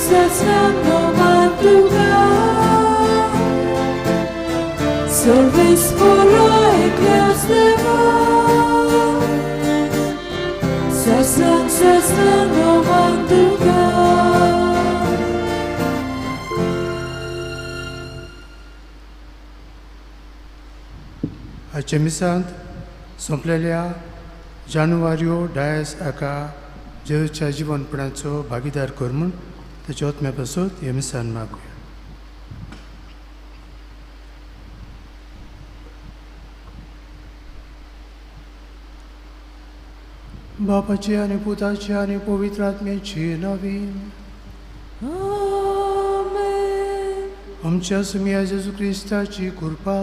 Zasnando madrugada, solves por la eclesiva, zasnando madrugada. आजचे मिसांत सोंपलेल्या जानेवारी 10 हाका जेजूच्या जिवनपणाचो भागीदार कर म्हूण ताचे ओतम्या पासून हे मिसान मागुया. बापाची आनी पुताची आनी पवित्र आत्म्याची नवीन आमेन. आमच्या सुमिया जेजू क्रिस्ताची कृपा,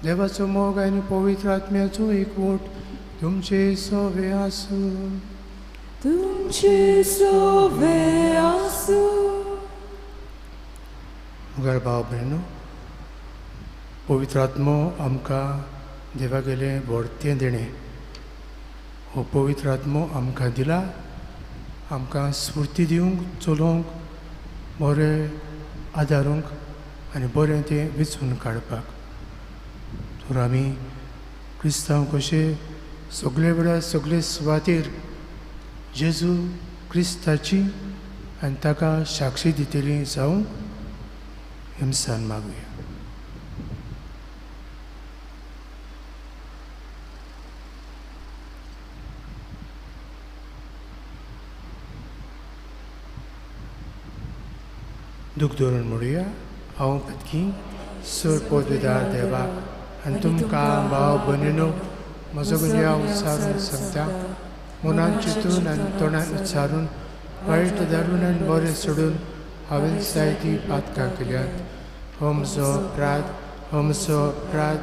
देवाचो मोग आनी पवित्र आत्म्याचो एकवट तुमचे सवे आसूं. तुमचे सवे आसूं. मुगार भाव भयणो, पवित्र आत्मो आमकां देवा गेले व्हडतें देणें. हो पवित्र आत्मो आमकां दिला, आमकां स्फूर्ती दिवंक, चलोवंक, बरें आदारूंक आनी बरें तें वेंचून काडपाक. तर आमी क्रिस्तांव कशे सगळे वेळार सगळे सुवातेर जेजू क्रिस्ताची आनी ताका साक्षी दितलीं जावंक हिमसान मागुया. दूख धरून म्हणुया. हांव पत्की सर पदवीदार देवाक आनी तुमकां भाव भयणीनो म्हजो गुन्यांव उच्चारून सांगता. मनान चिंतून आनी तोंडान उच्चारून वायट दारून आनी बरें सोडून हांवें जायतीं पातकां केल्यात. हो म्हजो अपराध, हो म्हजो अपराध,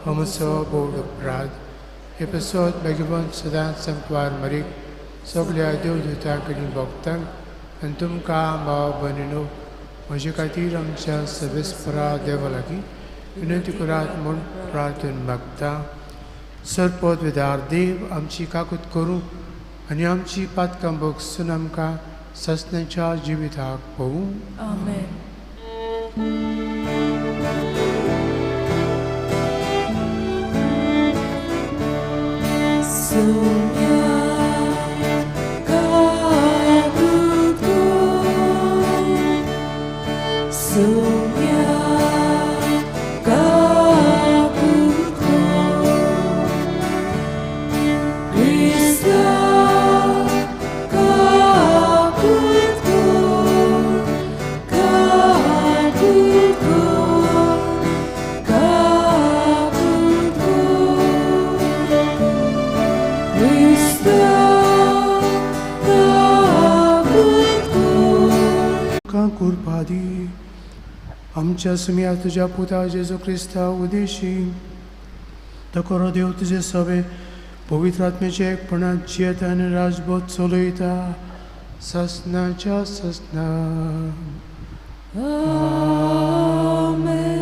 हो म्हजो बोड अपराध. हे पासत बेगिवंत सदांच संकवार मारीक सगळ्या देवदूतांक आनी भक्तांक आनी तुमकां भाव भयणीनो म्हजे खातीर आमच्या सर्वेस्परा देवा लागीं विनंती करात म्हूण प्रार्थन मागता. सरपदवीदार देव आमची काकूत करूं आनी आमची पातकां भोगसून आमकां ससण्याच्या जिविताक पळोवूं. आमेन. कुरपादी आमच्या सुमिया तुझ्या पुता जेजू क्रिस्ता उदेशी तो करो देव तुझे सवे पवित्र आत्म्याचे एकपणात जियेता आनी राजभोग चलयता ससनाच्या ससना. आमेन.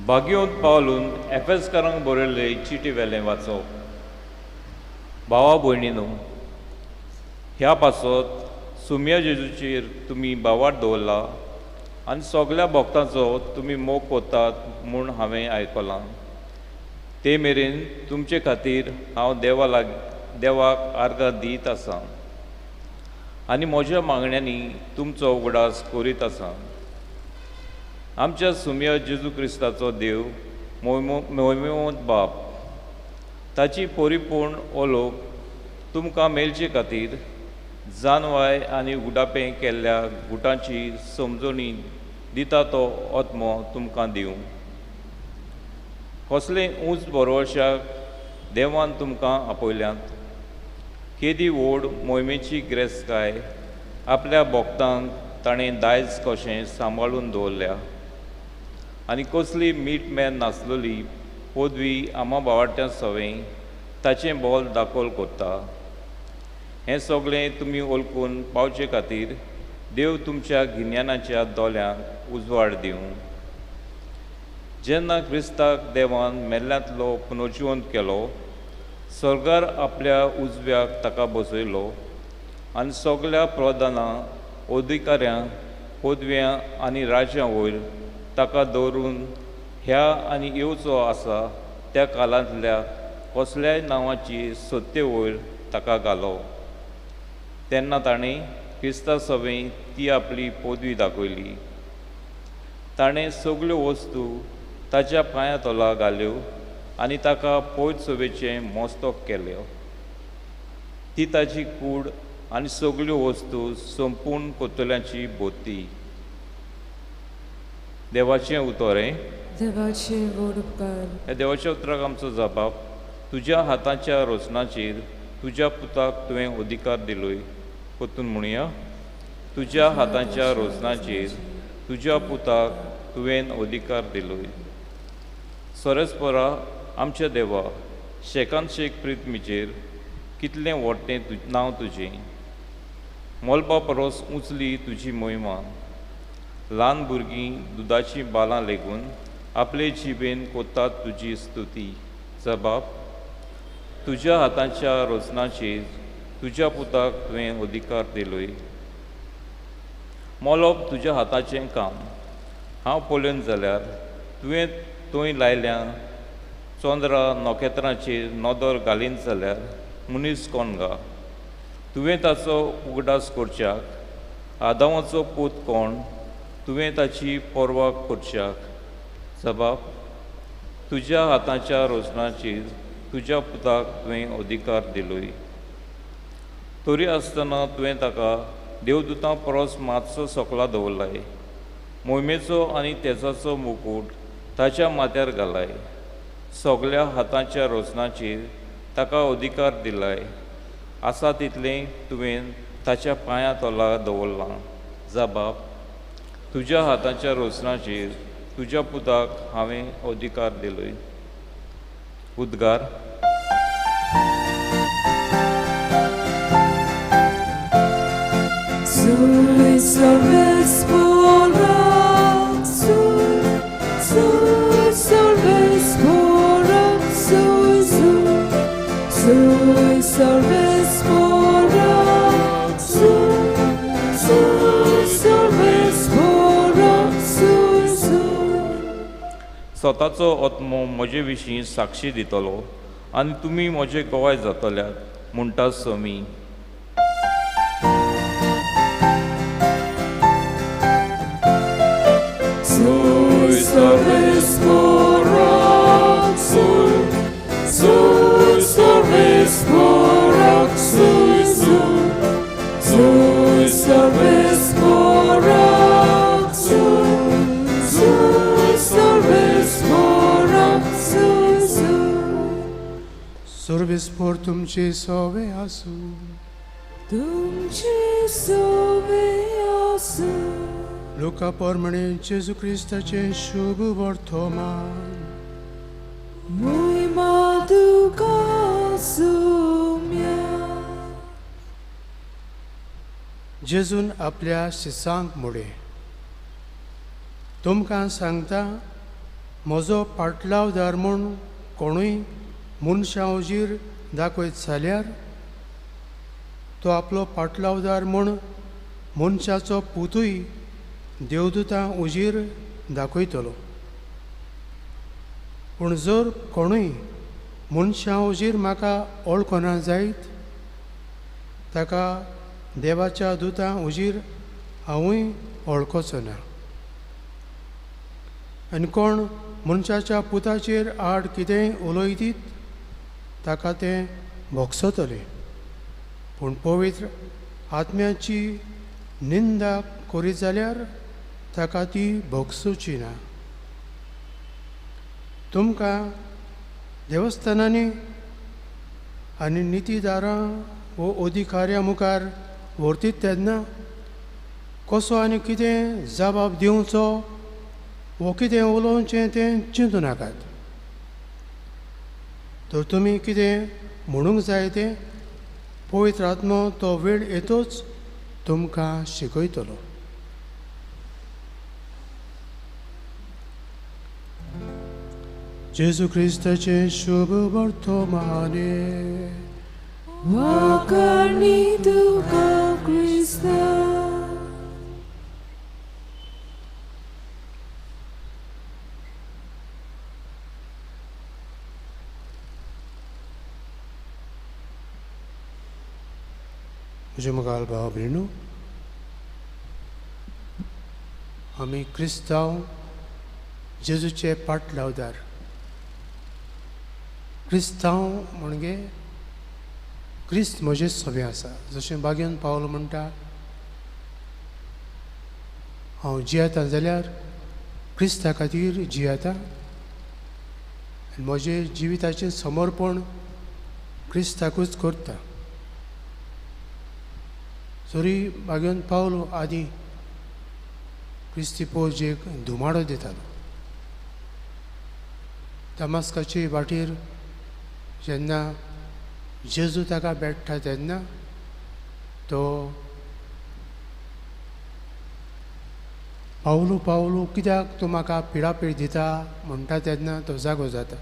बागयोंत पावलून एफेसकारांक बरयल्ले चिटी वेलें वाचप. भावा भयणीनो, ह्या पासत सुमिया जेजूचेर तुमी बावाट दवरला आनी सगळ्या भक्तांचो तुमी मोग कोतात म्हूण हांवें आयकलां. ते मेरेन तुमचे खातीर हांव देवाक आर्गां दीत आसां आनी म्हज्या मागण्यांनी तुमचो उगडास करीत आसां. आमच्या सुमिया जेजू क्रिस्ताचो देव मोहिमेवंत बाप, ताची परिपूर्ण ओलोक तुमकां मेलचे खातीर जानवाय आनी उडापें केल्ल्या गुटांची समजणी दिता तो आत्मो तुमकां दिवं. कसलें उंच भरवशाक देवान तुमकां आपयल्यांत. केदी व्हड मोहिमेची ग्रेस्तकाय आपल्या भक्तांक ताणें दायज कशें सांबाळून दवरल्या आनी कसली मीठ मेन नासलेली पदवी आमा भावार्थ्या सवें ताचें बोल दाखोल कोत्ता. हें सगळें तुमी ओळखून पावचे खातीर देव तुमच्या गिन्यानाच्या दोळ्यांक उजवाड दिवं. जेन्ना क्रिस्ताक देवान मेल्ल्यांतलो पुनर्जिवंत केलो, स्वर्गार आपल्या उजव्याक ताका बसयलो आनी सगळ्या प्रधानां, अधिकाऱ्यां, पदव्यां आनी राज्यां वयर ताका दवरून ह्या आनी येवचो आसा त्या काळांतल्या कसल्याय नांवाची सत्ते वयर ताका घालो. तेन्ना ताणें क्रिस्ता सभेक ती आपली पदवी दाखयली. ताणें सगळ्यो वस्तू ताच्या पांया तोला घाल्यो आनी ताका पयत सभेचें मस्तक केलें. ती ताची कूड आनी सगळ्यो वस्तू संपूर्ण कोतोल्यांची भोवती. देवाचें उतोरें. देवाचे व्हड उपकार. ह्या देवाच्या उतराक आमचो जबाब. तुज्या हातांच्या रोचनाचेर तुज्या पुताक तुवें अधिकार दिलोय. परतून म्हणुया. तुज्या हातांच्या रोचनाचेर तुज्या पुताक तुवें अधिकार दिलोय. सरस्परा आमच्या देवा, शेकांत शेक प्रितमीचेर कितलें व्हडटें नांव तुजें. मोलपा परस उंचली तुजी मोहिमा. ल्हान भुरगीं दुदाची बालां लेगून आपले जिबेन कोतात तुजी स्तुती. जबाब. तुज्या हातांच्या रोचनाचेर तुज्या पुताक तुवें अधिकार दिलोय. मोलप तुज्या हाताचें काम. हांव पळयन जाल्यार तुवें थंय लायल्या चोंद्रा नोखेत्रांचेर नदर घालीन जाल्यार मनीस कोण गा. तुवें ताचो उगडास करच्याक आदामाचो पूत कोण. तुवें ताची पर्वा करच्याक. जबाब. तुज्या हातांच्या रोचनाचेर तुज्या पुताक तुवें अधिकार दिलोय. तरी आसतना तुवें ताका देवदूतां परस मातसो सकला दवरलाय. मोहिमेचो आनी तेजाचो मुकूट ताच्या माथ्यार घालाय. सगळ्या हातांच्या रोचनाचेर ताका अधिकार दिलाय. आसा तितलें तुवें ताच्या पांया तोला दवरलां. जबाब. तुज्या हातांच्या रोचनाचेर तुज्या पुताक हांवें अधिकार दिलोय. उद्गार. Sui salves porak, sui, sui salves porak, sui, sui, sui salves porak, sui, sui salves porak, sui, sui. स्वताचो आत्मो म्हजे विशीं साक्षी दितलो आनी तुमी म्हजे गोवाय जातल्यात म्हणटा समी. Sui salves porak, sui, sui salves porak, sui, sui, sui salves porak, sui, sui salves porak, sui, sui. सर्वेस्पोर तुमचे सोवे आसूं. तुमचे सोवे आसूं. लोका पोरमणे जेजू क्रिस्ताचें शुभ वर्तमान. Moima tuka sumya. जेजून आपल्या शिसांक मुडे तुमकां सांगता, म्हजो पाटलावदार म्हूण कोणूय मनशा उजीर दाखयत जाल्यार तो आपलो पाटलावदार म्हूण मनशाचो पुतूय देवदूतां उजीर दाखयतलो. पूण जर कोणूय मनशा उजीर म्हाका वळखना जायत, ताका देवाच्या दुतां उजीर हांवूय वळखोचो ना. आनी कोण मनशाच्या पुताचेर आड कितेंय उलयतीत ताका तें भोगसतलें. पूण पवित्र आत्म्याची निंदा करीत जाल्यार ताका ती भोगसूची ना. तुमकां देवस्थानांनी आनी नितीदारां वो अधिकाऱ्यां मुखार व्हरतीत तेन्ना कसो आनी कितें जबाब दिवचो वो कितें उलोवचें तें चिंतू नाकात. तर तुमी कितें म्हणूंक जाय तें पवित्र आत्मो तो वेळ येतोच तुमकां शिकयतलो. जेजू क्रिस्ताचे शुभ वर्तमाने वाकाणी तुका क्रिस्ता. म्हजे मुखार भाव भयणू, आमी क्रिस्तांव जेजूचे पाटलावदार. क्रिस्तांव म्हणजे क्रिस्त म्हजे सोबे आसा. जशें बागेन पावलो म्हणटा, हांव जियेता जाल्यार क्रिस्ता खातीर जियेता आनी म्हजें जिविताचें समर्पण क्रिस्ताकूच करता. जरी बागेन पावलो आदी क्रिस्ती पोजेक धुमाडो दितालो. दमास्काचे वाटेर जेन्ना जेजू ताका भेटता तेन्ना तो पावलो पावलो कित्याक तूं म्हाका पिडापीड दिता म्हणटा तेन्ना तो जागो जाता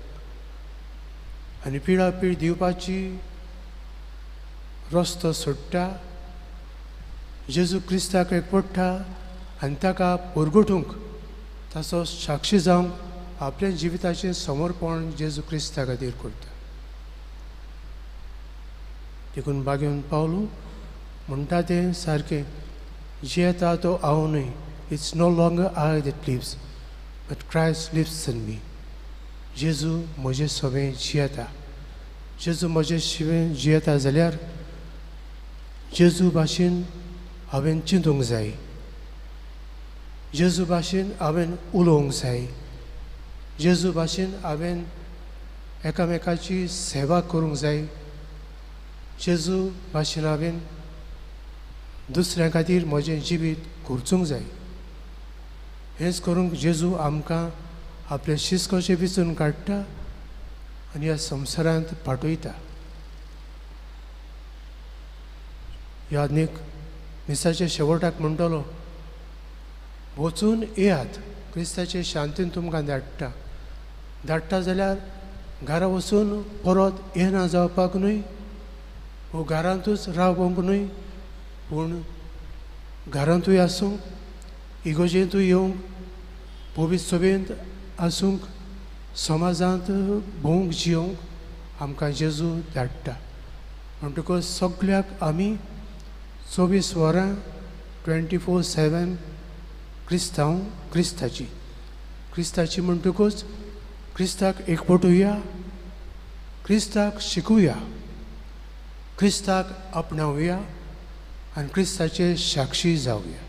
आनी पिडापीड दिवपाची रस्तो सोडटा. जेजू क्रिस्ताक एकवडटा आनी ताका परगटूंक ताचो साक्षी जावंक आपल्या जिविताचें समर्पण जेजू क्रिस्ता खातीर करता. देखून बागेन पावलो म्हणटा तें सारकें, जियेता तो हांव न्हय. It's no longer I that lives but Christ lives in me. जेजू म्हजें सोबें जियेता. जेजू म्हजें शिवें जियेता जाल्यार जेजू भाशेन हांवें चिंतूंक जाय. जेजू भाशेन हांवें उलोवंक जाय. जेजू भाशेन हांवें एकामेकाची सेवा करूंक जाय. जेजू भाशेन हांवें दुसऱ्या खातीर म्हजें जिवीत खर्चूंक जाय. हेंच करूंक जेजू आमकां आपले शिस्कोचे विचून काडटा आनी ह्या संवसारांत पाठयता. यादनीक मिसाच्या शेवटाक म्हणटलो, वचून येयात, क्रिस्ताचे शांतीन तुमकां धाडटा जाल्यार घरा वचून परत येना जावपाक न्हय, वो घरांतूच रावपाक न्हय, पूण घरांतूय आसूंक, इगोजेंतूय येवंक, पवित्र सोबेंत आसूंक, समाजांत भोवंक जियोंक आमकां जेजू धाडटा. म्हणटकच सगळ्याक आमी 24 वरां 24/7 क्रिस्ताची म्हणटकूच क्रिस्ताक एकवटुया, क्रिस्ताक शिकुया, क्रिस्ताक आपणावया आनी क्रिस्ताचे साक्षी जावया.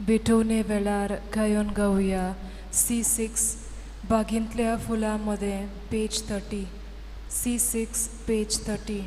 भेटवणे वेळार गायन गावया. C6 बागेंतल्या फुलांमध्ये पेज 30. C6 page 30.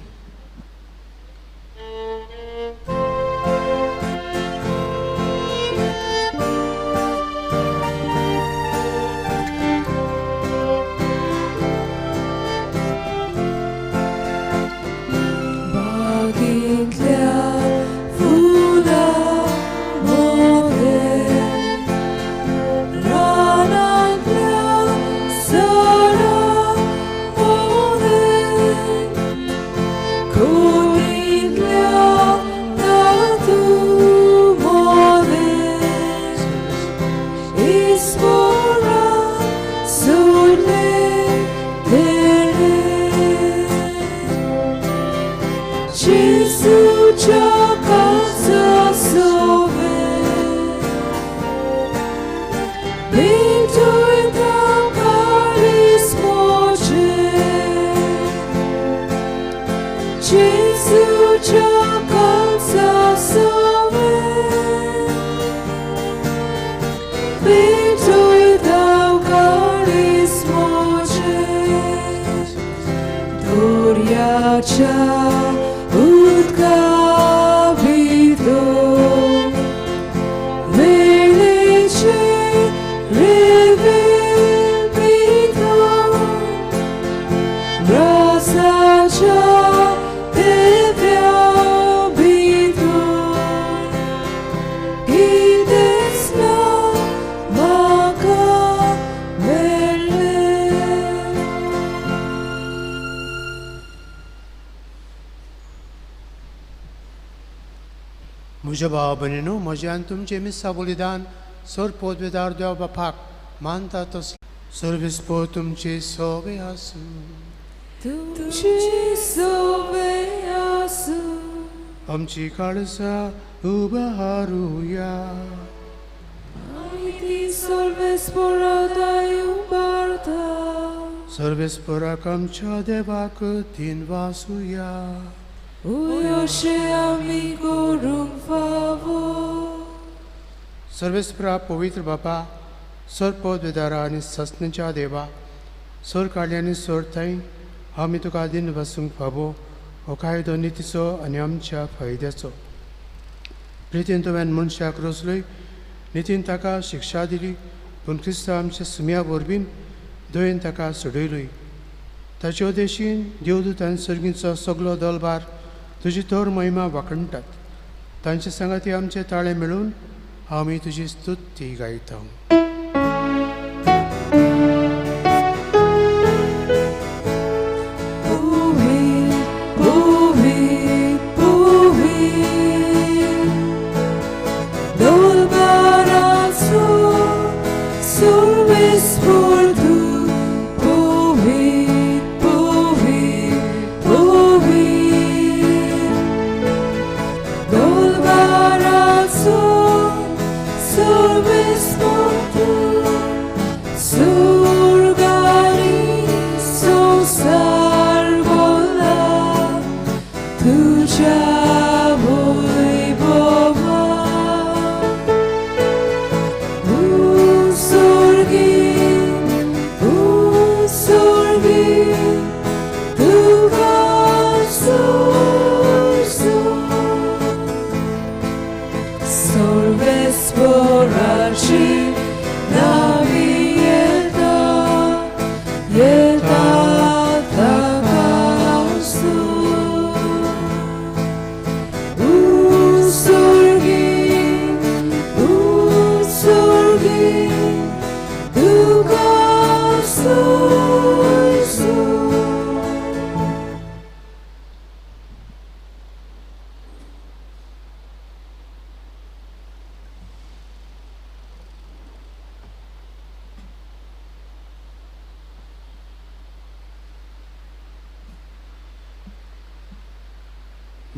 म्हज्या भावा भयणीनो, म्हज्यान तुमचे मिस्सा बलिदान सर पोदवेदार देवा बापाक मानता तसले सर्विस्पो तुमचे सोबे आसूं. तुमची सोबे आसूं. आमची काळसा उबारूया. आमी ती सर्वेस्परादाय उबारता. सर्वेस्पराक आमच्या देवाक तीन वासुया. उयोशे आमी करूंक फावो. सर्वेस्परा पवित्र बापा, सर पोदवेदारा आनी ससनेच्या देवा, सर काळी आनी सर थंय आमी तुका दिन वसूंक फावो हो कायदो नितीचो आनी आमच्या फायद्याचो. प्रितीन तुवें मनशाक रोचलोय, नितीन ताका शिक्षा दिली, पूण क्रिस्तांव आमच्या सुम्या वरवीं दयेन ताका सोडयलोय. ताचे उद्देशीन देवदूत आनी सर्गींचो सगलो दलबार तुजी तर महिमा वाखणटात. तांचे सांगाती आमचे ताळे मेळून आमी तुजी स्तुती गायता.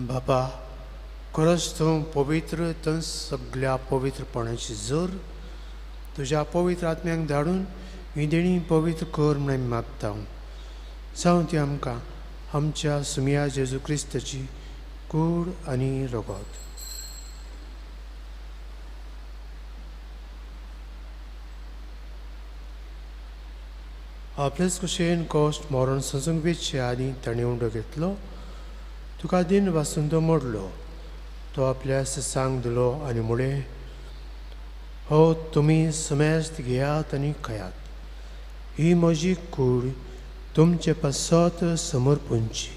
बापा, खरोच तूं पवित्र, तूं सगळ्या पवित्रपणाची जोर तुज्या पवित्र आत्म्याक धाडून ही देणी पवित्र कर म्हणून मागता. जावं ती आमकां आमच्या सुम्या जेजू क्रिस्ताची कूड आनी रगत. आपलेच कुशेन कॉस्ट मरण सजूंक वेचचे आनी ताणें उंडो घेतलो. तुका दिन वाचून तो मोडलो. तो आपल्या सांग दिलो आनी म्हळें, हो तुमी समेस्त घेयात आनी खायात. ही म्हजी कूड तुमचे पासत समर्पूंची.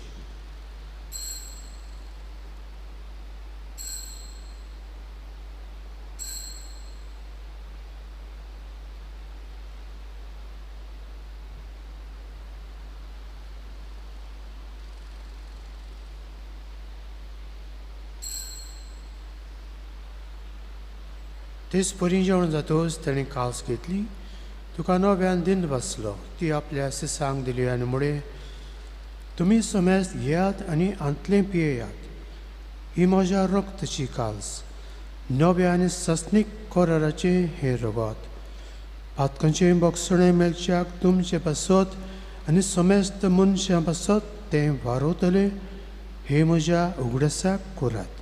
तेच परी जेवण जातोच ताणें कास घेतली. तुका नव्यान दिन वाचलो. ती आपल्या सांग दिली आनी म्हळें, तुमी समेस्त घेयात आनी आंतलें पियेयात. ही म्हज्या रक्ताची काल्स, नव्या आनी सस्नीक कराराचें हें रगत. पातकांचें बोगसणें मेलच्याक तुमचे पासत आनी समेस्त मनशां पासत तें वारोतलें. हे म्हज्या उगडासाक करात.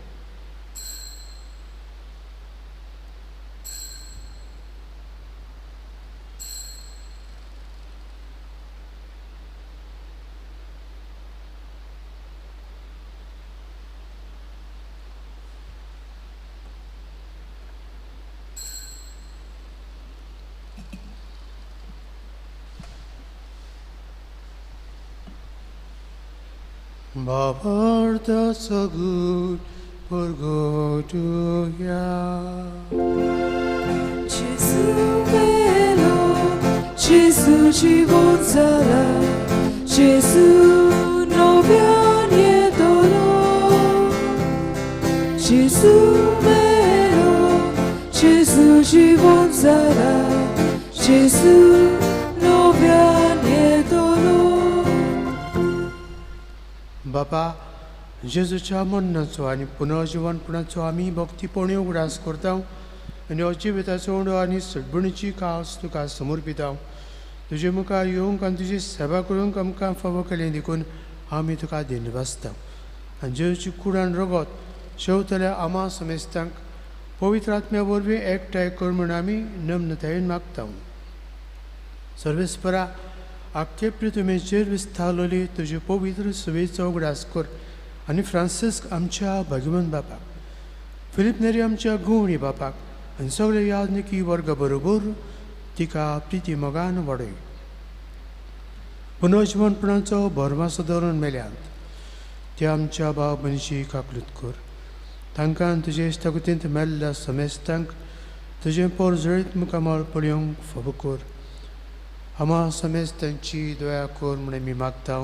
Babarda sagut porgotuya. Gesù velo, Gesù ci gonzala, Gesù no viene dolor, Gesù vero, Gesù জীবন সারা, Gesù novia niedolo. बापा जेजूच्या मरणाचो आनी पुनर्जीवनपणाचो आमी भक्तीपणी उगडास करता आनी अजिविताचो उंडो आनी सडबणीची कास तुका समर्पिता. तुजे मुखार येवंक आनी तुजी सेवा करूंक आमकां फावो केलें देखून आमी तुका दिनवासता. आनी जेजूची कुडान रगत शेवतल्या आमा समेस्तांक पवित्र आत्म्या वरवीं एकठांय कर म्हूण आमी नम्रतायेन मागता. सर्वेस्परा आख्खे पृथ्वीचेर विस्तारलेली तुजे पवित्र सुवेचो उगडास कर आनी फ्रांसिस्क आमच्या भगवंत बापाक, फिलीप नेरी आमच्या गुवणी बापाक आनी सगळे याजनिकी वर्ग बरोबर तिका प्रिती मोगान वाडय. पुनर्जीवनपणाचो भरमासो धरून मेल्यांत त्या आमच्या भाव भयणीची काकलूत कर. तांकां तुजे इश्टागतींत मेल्ल्या समेस्तांक तुजें पोरजळीत मुखामळ पळयोवंक फावो कर. आमा समेस्तांची दया कर म्हूण आमी मागता.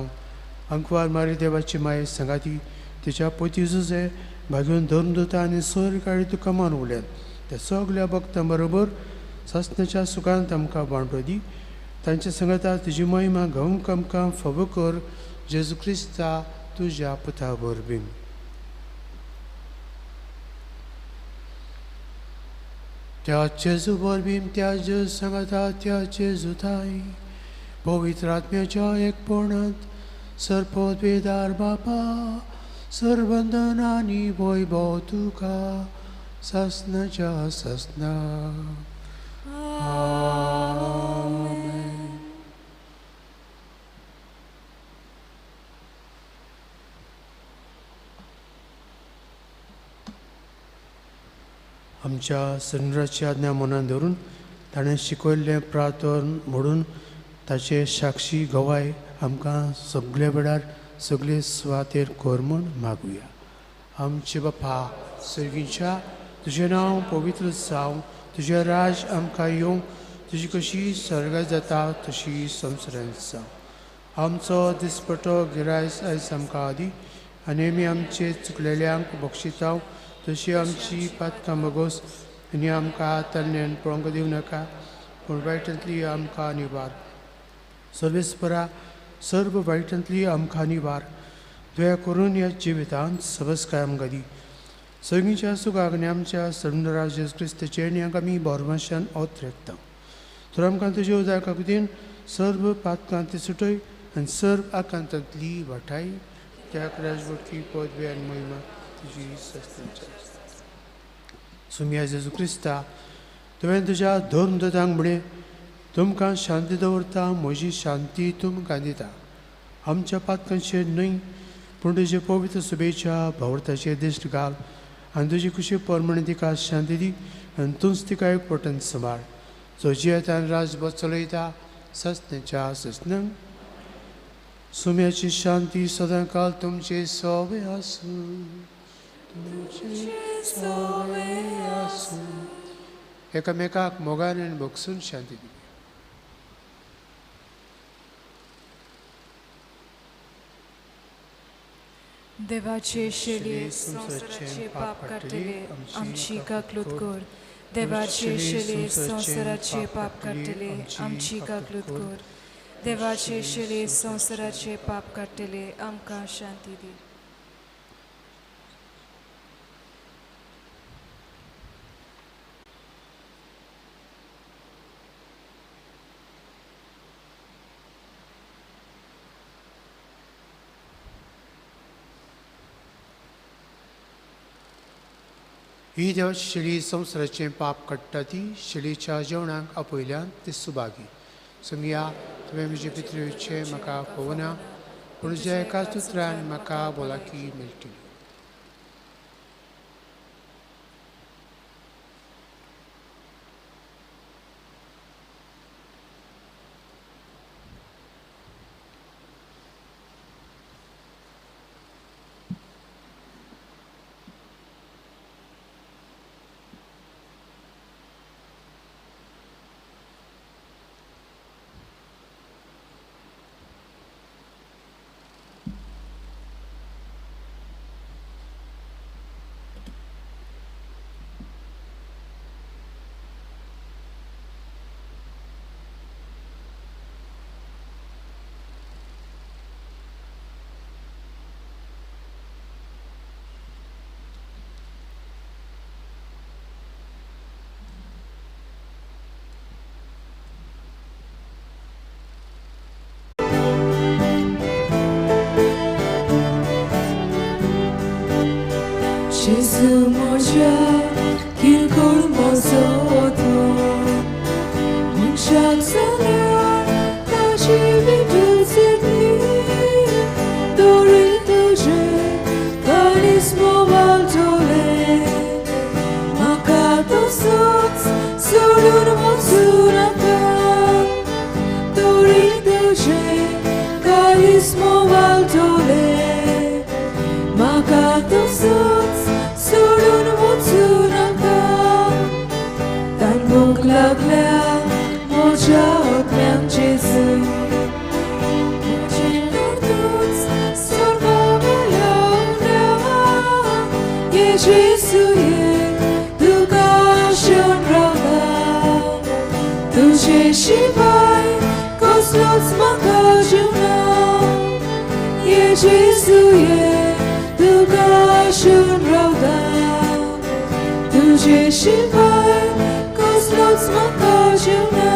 अंकवार मारी देवाची माय सांगाती तिच्या पोती झुजे भाग्यून धरून दोता आनी सर काळी तुका मान उल्यान त्या सगळ्या भक्तां बरोबर सस्नाच्या सुखांत आमकां वांटो दी. तांच्या संगता तुजी महिमा गावंक आमकां फावो कर. जेजू क्रिस्ता तुज्या पुता वरवीं. त्या जेजू वरवीं त्या जेजू सांगता त्या जेजूताय पवित्र आत्म्याच्या एकपणांत सरपदवेदार बापा सरबंधन आनी वैभव तुका सस्नाच्या सस्ना. आमेन. आमच्या सनराची आज्ञा मनान धरून ताणें शिकयल्लें प्रार्थन म्हणून ताचे साक्षी गवाय आमकां सगळे वेळार सगळे सुवातेर कर म्हूण मागुया. आमचे बापा सर्गीच्या तुजें नांव पवित्र जावं, तुजें राज आमकां येवं, तुजी कशी सर्गांत जाता तशी संवसारांत जावं. आमचो दिसपटो गिरायस आयज आमकां दी आनी आमी आमचे चुकलेल्यांक बक्षिता तशी आमची पातकां मागोस आनी आमकां तल्ल्यान पळोवंक दिवं नाका पूण वायटांतली आमकां निवार. सर्वेस्परा सर्व वायटांतली आमकां निवार. दया करून ह्या जिवितांत सबस्काय आमकां दी. सगळींच्या सुखाक आनी आमच्या सडनराज जेजू क्रिस्ताचे आनी आमी बोरमाशान ओत रेखता. तर आमकां तुज्या उदका खातीर सर्व पातकांत सुटय आनी सर्व आकांतांतली वाटाय. त्या राजवटी पदवी आनी महिमा तुजी सस्तांच्या. सुम्या जेजू क्रिस्ता तुवें तुज्या धर्म दोतांक म्हणे तुमकां शांती दवरता, म्हजी शांती तुमकां दिता. आमच्या पातकांचेर न्हय पूण तुजे पवित्र सुबेच्या भावर्थाचेर दिश्ट घाल आनी तुजी खुशी परमणे तिका शांती दी आनी तूंच तिका एकवटान सांबाळ. जो जियेतान राजभर चलयता सस्नाच्या सस्नांक. सुम्याची शांती सदां काल तुमचे सोबे आसूं, तुमचे सोबे आसूं. एकामेकाक मोगान आनी भोगसून शांती दी. देवाचे शेले संसाराचे पाप काढलेले आमची काकलूत कर. देवाचे शेले संसाराचे पाप काढलेले आमची काकलूत कर. देवाचे शेले संसाराचे पाप काढलेले आमकां शांती दी. ही देवाची शेळी संवसाराचें पाप काडटा ती शेळीच्या जेवणाक आपयल्यान ती सुभागी. सुमिया तुवें म्हजे पितृचे म्हाका पळोवना पूण तुज्या एकाच उतरान म्हाका भलायकी मेळटली. Senhor, taci viduțeni, doritoje, carismo valtole, macato soț, solur moțuraka, doritoje, carismo valtole, macato soț, solur moțuraka, tan buclaglea, moja ogneam Jezu, mocinor tuț, sorgome launa, e Jezu e, tu cașon rauda, tu ce și vai, cosloț macajuna, e Jezu e, tu cașon rauda, tu ce și vai, cosloț macajuna.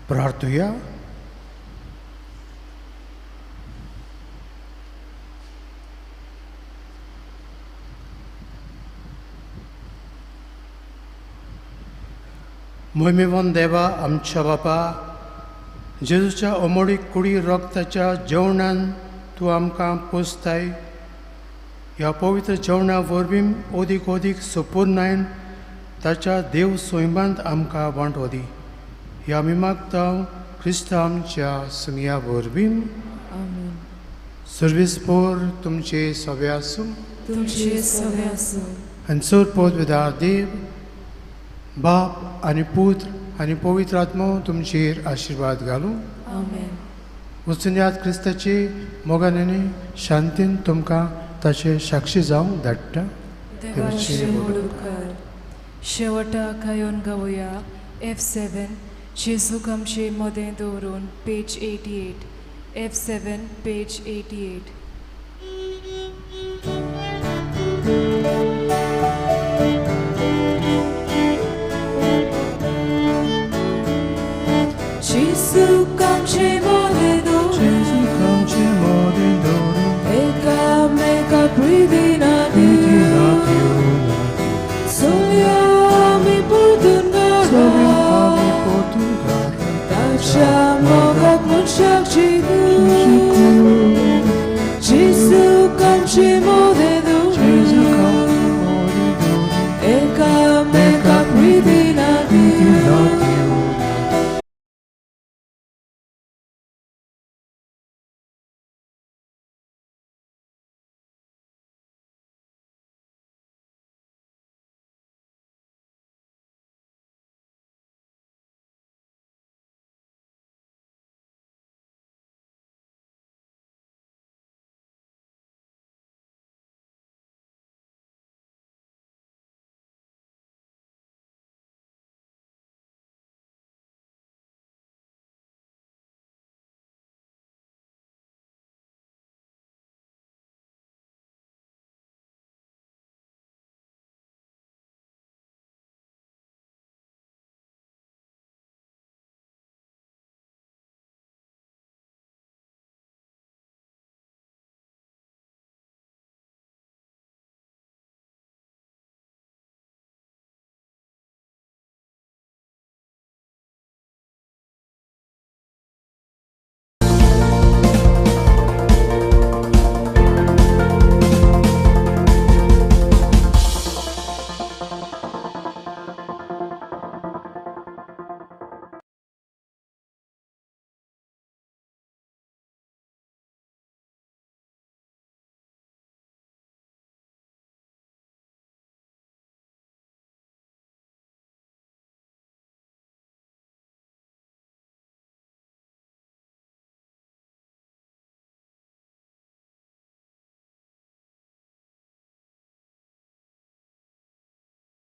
प्रार्थूया. मोहिमेवान देवा आमच्या बापा, जेजूच्या अमोडीक कुडी रक्ताच्या जेवणान तूं आमकां पोसताय. ह्या पवित्र जेवणा वरवीं ओदीक ओदीक संपूर्णायन ताच्या देव सोयमांत आमकां वांटोदी. ह्या आमी मागता क्रिस्ता आमच्या सुमिया वरवीं. आमेन. सर्वेस्पोर तुमचे सवे आसूं. तुमचे सवे आसूं. आनी चड पदवेदार देव, बाप आनी पुत्र आनी पवित्र आत्मो तुमचेर आशिर्वाद घालूं. आमेन. वचून याद क्रिस्ताचे मोगान शांतीन तुमकां ताचे साक्षी जावंक धाडटा. देवाचे मोडूकर. शेवटाक येवन गावया F7 जेजूक आमचे मदें दवरून पेज 88. F7 page 88.